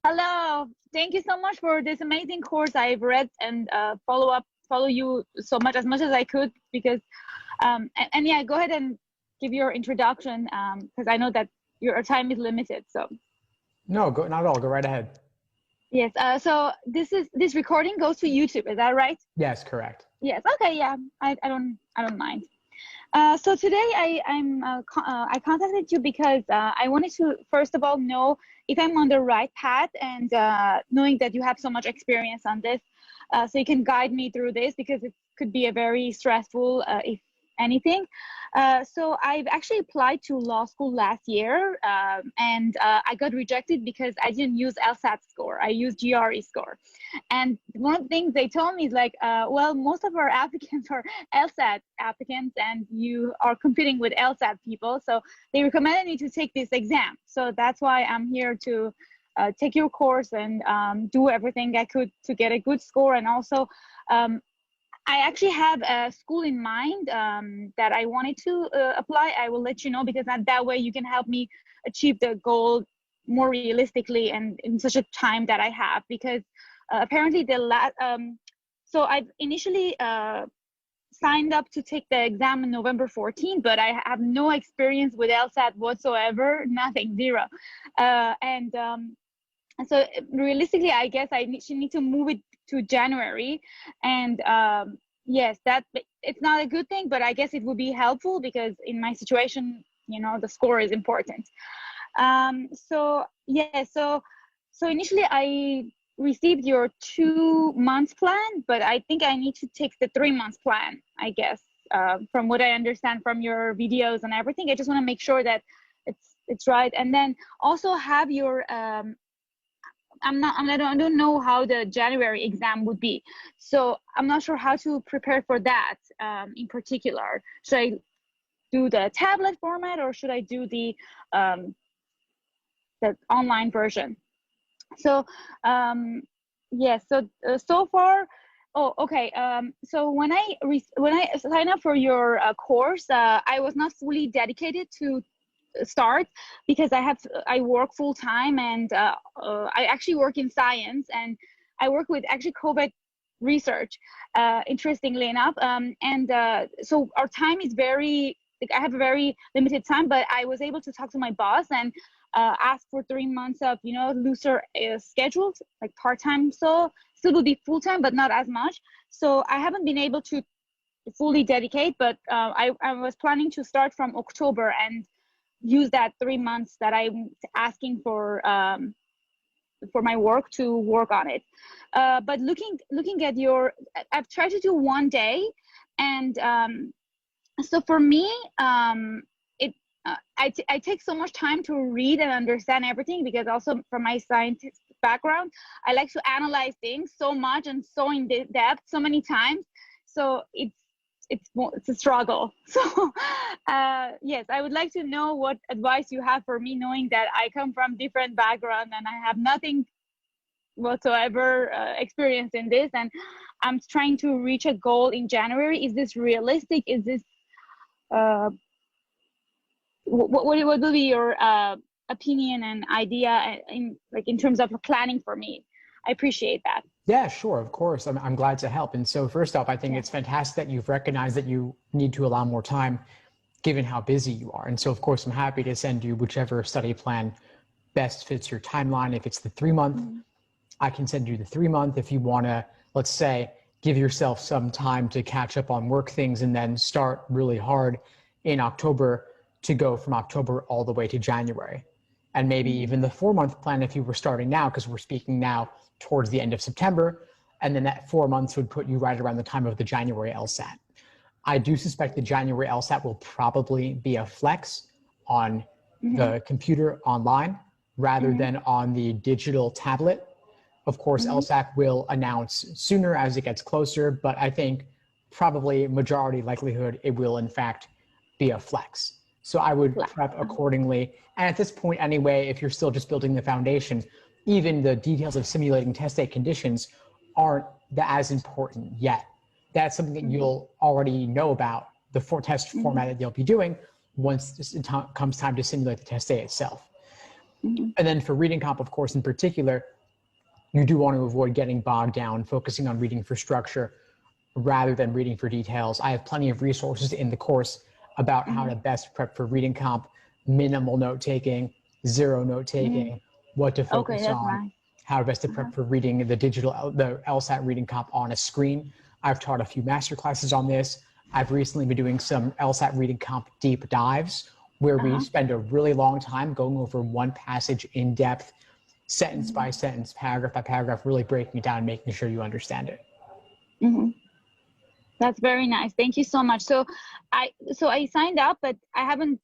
Hello, thank you so much for this amazing course. I've read and follow you so much, as much as I could, because and yeah, go ahead and give your introduction, because I know that your time is limited. So no, not at all. Go right ahead. yes. So this recording goes to YouTube. Is that right? Yes, correct. Yes. Okay. Yeah. I don't mind. So today I contacted you because I wanted to first of all know if I'm on the right path, and knowing that you have so much experience on this, so you can guide me through this, because it could be a very stressful, if anything. So I've actually applied to law school last year, and I got rejected because I didn't use LSAT score. I used GRE score. And one of the things they told me is like, well, most of our applicants are LSAT applicants, and you are competing with LSAT people. So they recommended me to take this exam. So that's why I'm here to take your course and do everything I could to get a good score. And also, I actually have a school in mind that I wanted to apply. I will let you know, because that way you can help me achieve the goal more realistically and in such a time that I have. Because apparently so I've initially signed up to take the exam on November 14th, but I have no experience with LSAT whatsoever, nothing, zero. So realistically, I guess I need to move it to January. And yes, it's not a good thing, but I guess it would be helpful, because in my situation, you know, the score is important. So initially I received your 2 months plan, but I think I need to take the 3 months plan, I guess, from what I understand from your videos and everything. I just want to make sure that it's right. And then also have your I don't know how the January exam would be, so I'm not sure how to prepare for that in particular. Should I do the tablet format, or should I do the online version? So yes. So far, oh, okay. So when I signed up for your course, I was not fully dedicated to start, because I work full time, and I actually work in science, and I work with actually COVID research, interestingly enough. So our time is very, like, I have a very limited time, but I was able to talk to my boss and ask for 3 months of, you know, looser schedules, like part-time. So still will be full-time, but not as much. So I haven't been able to fully dedicate, but I was planning to start from October and use that 3 months that I'm asking for my work to work on it. But looking at I've tried to do 1 day, and so for me, I take so much time to read and understand everything, because also from my scientist background, I like to analyze things so much and so in depth so many times. So it's a struggle. So yes, I would like to know what advice you have for me, knowing that I come from different background and I have nothing whatsoever experience in this, and I'm trying to reach a goal in January. Is this realistic? Is this what will be your opinion and idea in terms of planning for me? I appreciate that. Yeah, sure. Of course. I'm glad to help. And so first off, I think it's fantastic that you've recognized that you need to allow more time given how busy you are. And so of course, I'm happy to send you whichever study plan best fits your timeline. If it's the 3 month, I can send you the 3 month. If you want to, let's say, give yourself some time to catch up on work things and then start really hard in October, to go from October all the way to January. And maybe even the 4 month plan if you were starting now, because we're speaking now towards the end of September, and then that 4 months would put you right around the time of the January LSAT. I do suspect the January LSAT will probably be a flex on the computer online rather than on the digital tablet. Of course, LSAT will announce sooner as it gets closer, but I think probably majority likelihood it will in fact be a flex. So I would prep accordingly. And at this point anyway, if you're still just building the foundation, even the details of simulating test day conditions aren't as important yet. That's something that you'll already know about the test format that you'll be doing once it comes time to simulate the test day itself. And then for reading comp, of course, in particular, you do want to avoid getting bogged down, focusing on reading for structure rather than reading for details. I have plenty of resources in the course about how to best prep for reading comp, minimal note taking, zero note taking, what to focus on, how best to prep for reading the LSAT reading comp on a screen. I've taught a few master classes on this. I've recently been doing some LSAT reading comp deep dives where we spend a really long time going over one passage in depth, sentence by sentence, paragraph by paragraph, really breaking it down and making sure you understand it. That's very nice. Thank you so much. So I signed up, but I haven't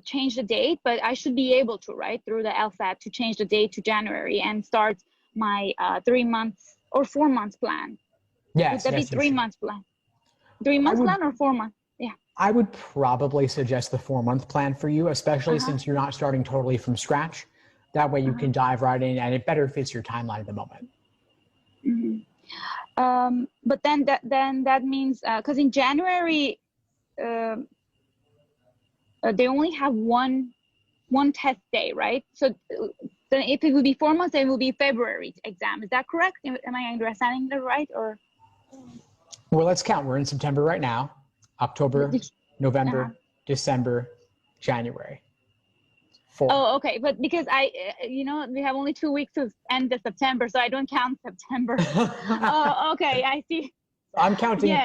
changed the date, but I should be able to, right, through the LSAT to change the date to January and start my 3 months or 4 months plan. Yes. Would that be 3 months plan? 3 months plan or 4 months? Yeah. I would probably suggest the 4 month plan for you, especially since you're not starting totally from scratch. That way you can dive right in and it better fits your timeline at the moment. But then that means, because in January, they only have one test day, right? So then if it will be 4 months, then it will be February exam. Is that correct? Am I understanding that right? Or well, let's count. We're in September right now. October, November, December, January. 4. Oh, okay. But because we have only 2 weeks to end the September, so I don't count September. Oh, okay. I see. I'm counting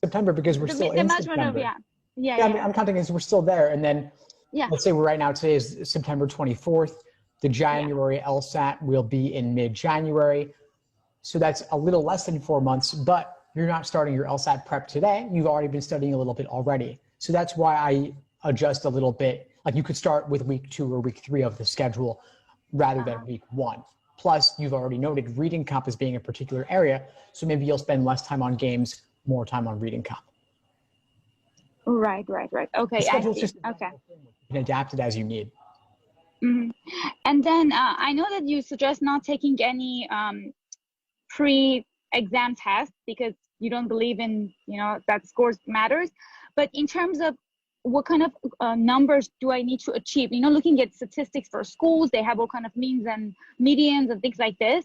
September because we're still in September. I'm counting as we're still there. And then let's say today is September 24th. The January LSAT will be in mid-January. So that's a little less than 4 months, but you're not starting your LSAT prep today. You've already been studying a little bit already. So that's why I adjust a little bit. Like you could start with week 2 or week 3 of the schedule rather than week 1. Plus, you've already noted reading comp as being a particular area. So maybe you'll spend less time on games, more time on reading comp. Right. Okay. You can adapt it as you need. And then I know that you suggest not taking any pre-exam tests because you don't believe in, that scores matters. But in terms of what kind of numbers do I need to achieve? Looking at statistics for schools, they have all kind of means and medians and things like this.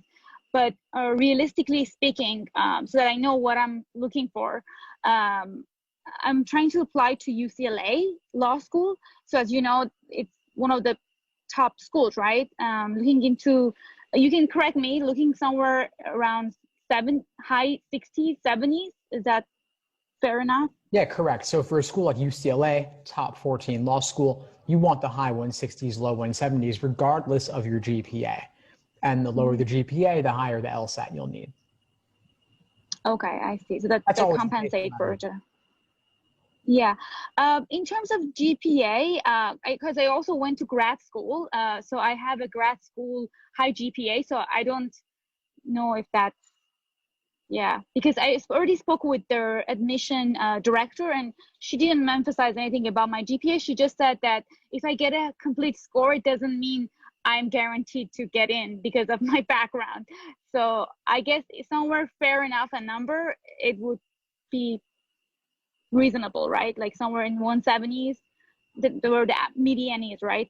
But realistically speaking, so that I know what I'm looking for, I'm trying to apply to UCLA Law School. So as you know, it's one of the top schools, right? Looking into, you can correct me, looking somewhere around high 60s, 70s. Is that fair enough? Yeah, correct. So for a school like UCLA, top 14 law school, you want the high 160s, low 170s, regardless of your GPA. And the lower the GPA, the higher the LSAT you'll need. Okay, I see. So that compensate for it. Yeah. In terms of GPA, because I also went to grad school, so I have a grad school high GPA, so I don't know if that's, because I already spoke with their admission director, and she didn't emphasize anything about my GPA. She just said that if I get a complete score, it doesn't mean I'm guaranteed to get in because of my background. So I guess somewhere fair enough a number, it would be reasonable, right? Like somewhere in 170s, where the median is, right?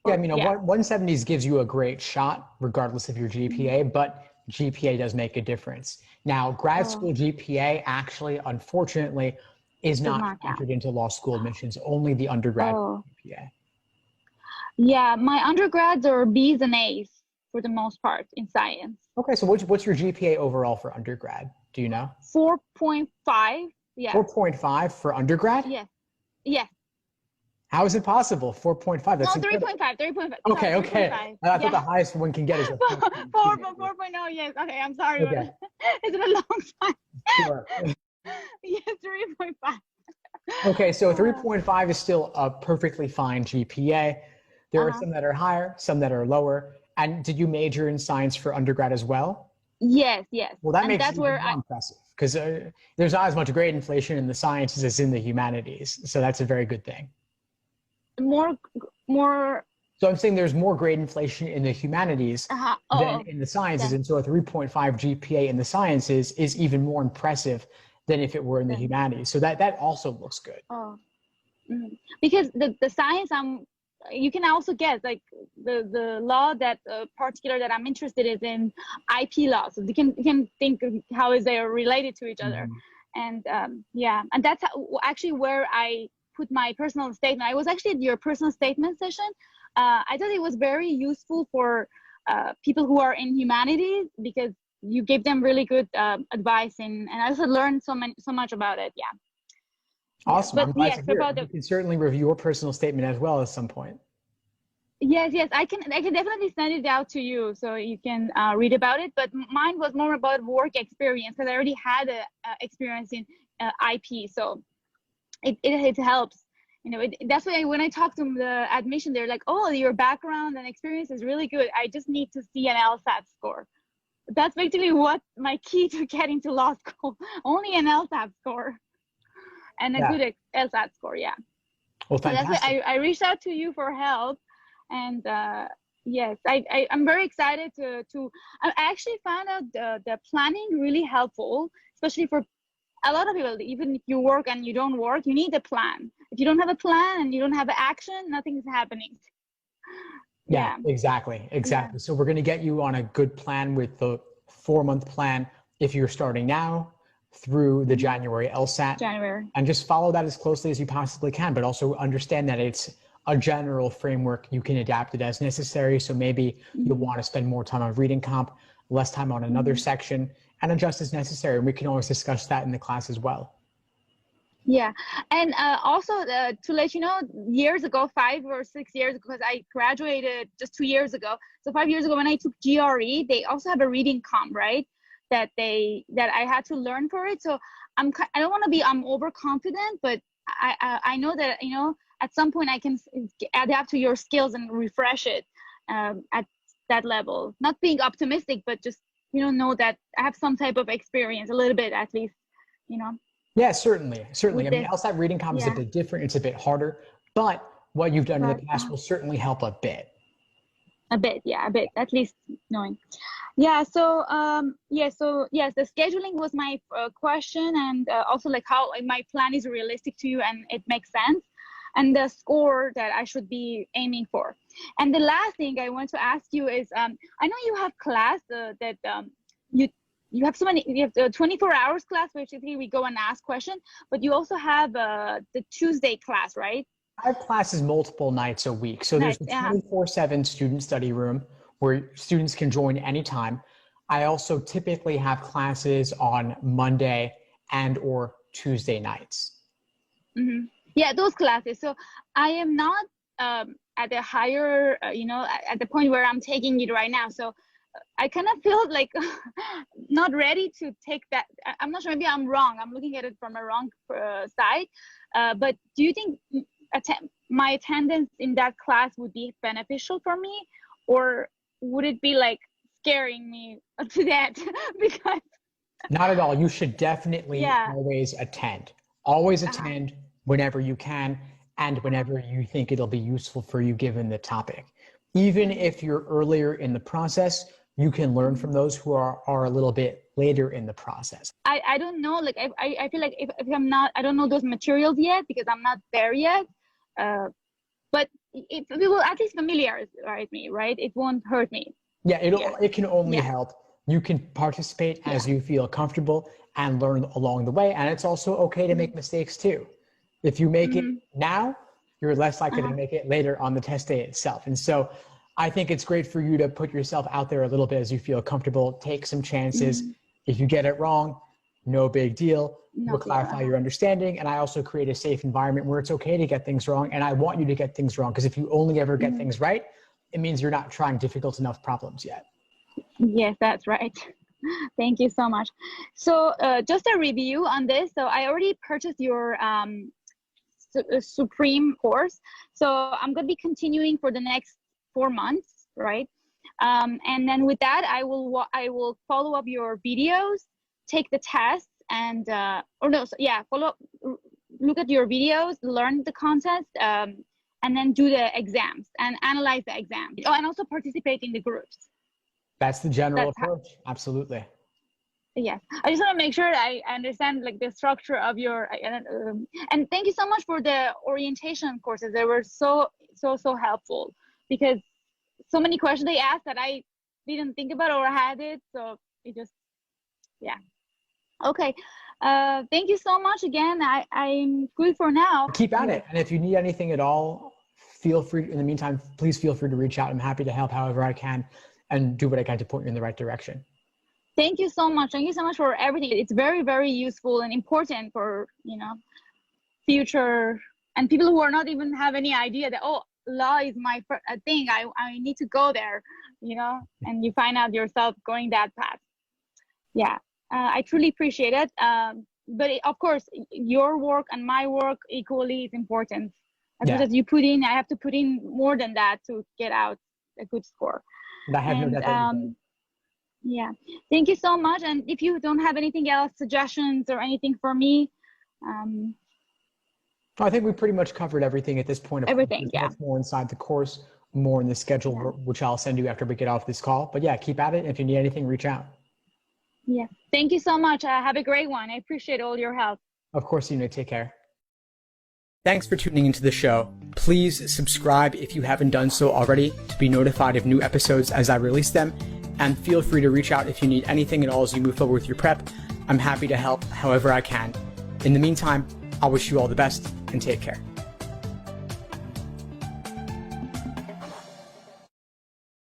Yeah, 170s gives you a great shot, regardless of your GPA, but GPA does make a difference. Now, grad school GPA actually, unfortunately, is not factored into law school admissions, only the undergrad GPA. Yeah, my undergrads are B's and A's for the most part in science. Okay, so what's your GPA overall for undergrad? Do you know? 4.5. Yeah. 4.5 for undergrad? Yes. Yes. How is it possible? 4.5. That's 3.5. 3.5. Okay. 3.5. I thought the highest one can get is a 4.0. Yes. Okay. I'm sorry. Okay. It's been a long time. Sure. Yes, 3.5. Okay, so 3.5 is still a perfectly fine GPA. There are some that are higher, some that are lower. And did you major in science for undergrad as well? Yes. Well, that makes it more impressive because there's not as much grade inflation in the sciences as in the humanities. So that's a very good thing. More. So I'm saying there's more grade inflation in the humanities than in the sciences. And so a 3.5 GPA in the sciences is even more impressive than if it were in the Then, humanities. So that also looks good. oh, because the science you can also get like the law that particular that I'm interested in IP law. So you can think of how is they related to each other. And yeah, and that's actually where I put my personal statement. I was actually at your personal statement session. I thought it was very useful for people who are in humanities because you gave them really good advice, and I also learned so much about it. Yeah. Awesome. But I'm glad yes, to hear it. about You can certainly review your personal statement as well at some point. yes, I can definitely send it out to you so you can read about it. But mine was more about work experience because I already had a experience in IP, so it helps. You know, that's why when I talk to the admission, they're like, "Oh, your background and experience is really good. I just need to see an LSAT score." That's basically what my key to getting to law school. Only an LSAT score and a Yeah. good LSAT score. Yeah. Well, So that's why fantastic. I reached out to you for help. And yes, I'm very excited to I actually found out the planning really helpful, especially for a lot of people. Even if you work and you don't work, you need a plan. If you don't have a plan and you don't have action, nothing's happening. Yeah, Yeah. exactly. Yeah. Exactly. So we're going to get you on a good plan with the 4-month plan if you're starting now through the January LSAT, January. and just follow that as closely as you possibly can, but also understand that it's a general framework. You can adapt it as necessary. So maybe you'll want to spend more time on reading comp, less time on another section, and adjust as necessary. And we can always discuss that in the class as well. Yeah, and also to let you know, years ago, 5 or 6 years, because I graduated just 2 years ago. So 5 years ago, when I took GRE, they also have a reading comp, right? That I had to learn for it. So I don't want to be overconfident, but I know that at some point I can adapt to your skills and refresh it at that level. Not being optimistic, but just know that I have some type of experience, a little bit at least, you know. Yeah, certainly. Certainly. With I mean, this. LSAT reading comp is a Yeah. bit different. It's a bit harder, but what you've done in the But past will certainly help a bit. a bit, yeah, a bit, at least knowing. Yeah, so so yes, the scheduling was my question, and also like how my plan is realistic to you and it makes sense, and the score that I should be aiming for. And the last thing I want to ask you is, I know you have class that you have you have the 24 hours class, basically we go and ask questions, but you also have the Tuesday class, right? I have classes multiple nights a week. So there's Nice. the Yeah. 24/7 student study room where students can join anytime. I also typically have classes on Monday and or Tuesday nights. Yeah, those classes. So I am not at a higher, at the point where I'm taking it right now. So I kind of feel like not ready to take that. I'm not sure, maybe I'm wrong. I'm looking at it from a wrong side. But do you think my attendance in that class would be beneficial for me, or would it be like scaring me to death? Because Not at all. You should definitely always attend. Always attend whenever you can and whenever you think it'll be useful for you given the topic. Even if you're earlier in the process, you can learn from those who are a little bit later in the process. I don't know, like I feel like if I'm not, I don't know those materials yet because I'm not there yet. But it will at least familiarize me, right? It won't hurt me. Yeah, it can only help. You can participate as you feel comfortable and learn along the way. And it's also okay to make mistakes too. If you make it now, you're less likely to make it later on the test day itself. And so I think it's great for you to put yourself out there a little bit as you feel comfortable, take some chances. If you get it wrong, no big deal. We'll clarify your understanding. And I also create a safe environment where it's okay to get things wrong. And I want you to get things wrong because if you only ever get things right, it means you're not trying difficult enough problems yet. Yes, that's right. Thank you so much. So just a review on this. So I already purchased your Supreme course. So I'm going to be continuing for the next 4 months, right? And then with that, I will follow up your videos, take the test, and look at your videos, learn the content, and then do the exams and analyze the exams. Oh, and also participate in the groups. That's the general approach. Absolutely. Yes, I just want to make sure I understand like the structure of your and thank you so much for the orientation courses. They were so helpful because so many questions they asked that I didn't think about or had it. So it just, yeah. Okay. Thank you so much again. I'm good for now. Keep at it. And if you need anything at all, feel free, in the meantime, please feel free to reach out. I'm happy to help however I can and do what I can to point you in the right direction. Thank you so much. Thank you so much for everything. It's very, very useful and important for, future and people who are not even have any idea that, oh, law is my thing. I need to go there, and you find out yourself going that path. Yeah. I truly appreciate it. But of course, your work and my work equally is important. As much as you put in, I have to put in more than that to get out a good score. And I have no doubt that you will. Yeah. Thank you so much. And if you don't have anything else, suggestions or anything for me, I think we pretty much covered everything at this point. Everything, yeah. Much more inside the course, more in the schedule, which I'll send you after we get off this call. But yeah, keep at it. If you need anything, reach out. Yeah. Thank you so much. Have a great one. I appreciate all your help. Of course, take care. Thanks for tuning into the show. Please subscribe if you haven't done so already to be notified of new episodes as I release them. And feel free to reach out if you need anything at all as you move forward with your prep. I'm happy to help however I can. In the meantime, I wish you all the best and take care.